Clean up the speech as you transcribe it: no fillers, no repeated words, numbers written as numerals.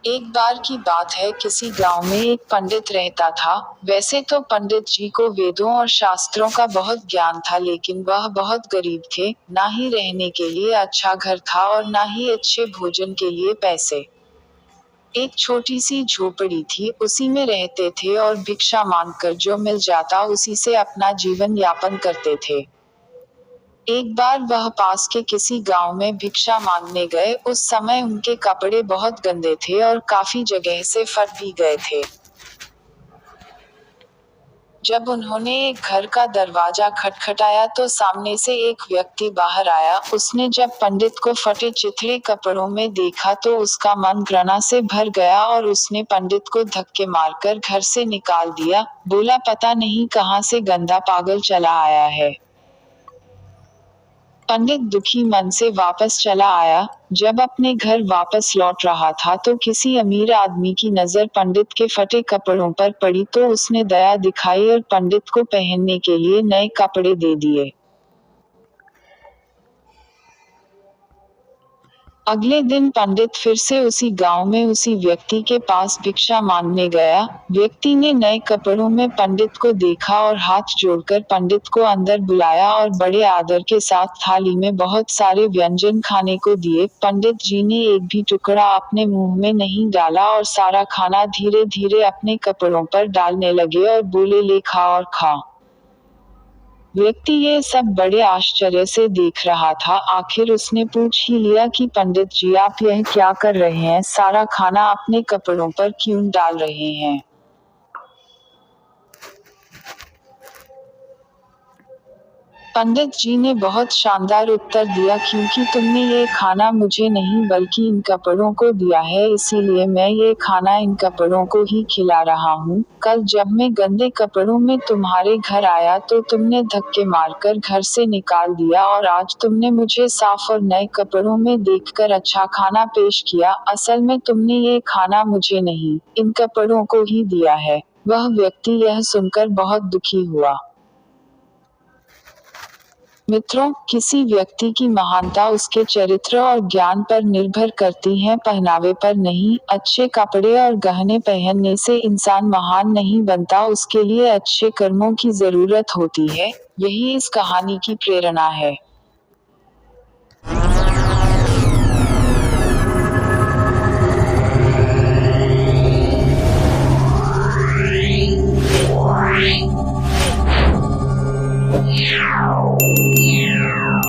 एक बार की बात है, किसी गांव में एक पंडित रहता था। वैसे तो पंडित जी को वेदों और शास्त्रों का बहुत ज्ञान था, लेकिन वह बहुत गरीब थे। ना ही रहने के लिए अच्छा घर था और ना ही अच्छे भोजन के लिए पैसे। एक छोटी सी झोपड़ी थी, उसी में रहते थे और भिक्षा मांगकर जो मिल जाता उसी से अपना जीवन यापन करते थे। एक बार वह पास के किसी गांव में भिक्षा मांगने गए। उस समय उनके कपड़े बहुत गंदे थे और काफी जगह से फट भी गए थे। जब उन्होंने एक घर का दरवाजा खटखटाया तो सामने से एक व्यक्ति बाहर आया। उसने जब पंडित को फटे चिथड़े कपड़ों में देखा तो उसका मन घृणा से भर गया और उसने पंडित को धक्के मारकर घर से निकाल दिया। बोला, पता नहीं कहां से गंदा पागल चला आया है। पंडित दुखी मन से वापस चला आया। जब अपने घर वापस लौट रहा था तो किसी अमीर आदमी की नजर पंडित के फटे कपड़ों पर पड़ी तो उसने दया दिखाई और पंडित को पहनने के लिए नए कपड़े दे दिए। अगले दिन पंडित फिर से उसी गांव में उसी व्यक्ति के पास भिक्षा मांगने गया। व्यक्ति ने नए कपड़ों में पंडित को देखा और हाथ जोड़कर पंडित को अंदर बुलाया और बड़े आदर के साथ थाली में बहुत सारे व्यंजन खाने को दिए। पंडित जी ने एक भी टुकड़ा अपने मुंह में नहीं डाला और सारा खाना धीरे धीरे अपने कपड़ों पर डालने लगे और बोले, ले खा और खा। व्यक्ति ये सब बड़े आश्चर्य से देख रहा था। आखिर उसने पूछ ही लिया कि पंडित जी, आप यह क्या कर रहे हैं? सारा खाना अपने कपड़ों पर क्यों डाल रहे हैं? पंडित जी ने बहुत शानदार उत्तर दिया, क्योंकि तुमने ये खाना मुझे नहीं बल्कि इन कपड़ों को दिया है, इसीलिए मैं ये खाना इन कपड़ों को ही खिला रहा हूँ। कल जब मैं गंदे कपड़ों में तुम्हारे घर आया तो तुमने धक्के मारकर घर से निकाल दिया और आज तुमने मुझे साफ और नए कपड़ों में देखकर अच्छा खाना पेश किया। असल में तुमने ये खाना मुझे नहीं, इन कपड़ों को ही दिया है। वह व्यक्ति यह सुनकर बहुत दुखी हुआ। मित्रों, किसी व्यक्ति की महानता उसके चरित्र और ज्ञान पर निर्भर करती है, पहनावे पर नहीं। अच्छे कपड़े और गहने पहनने से इंसान महान नहीं बनता, उसके लिए अच्छे कर्मों की जरूरत होती है। यही इस कहानी की प्रेरणा है।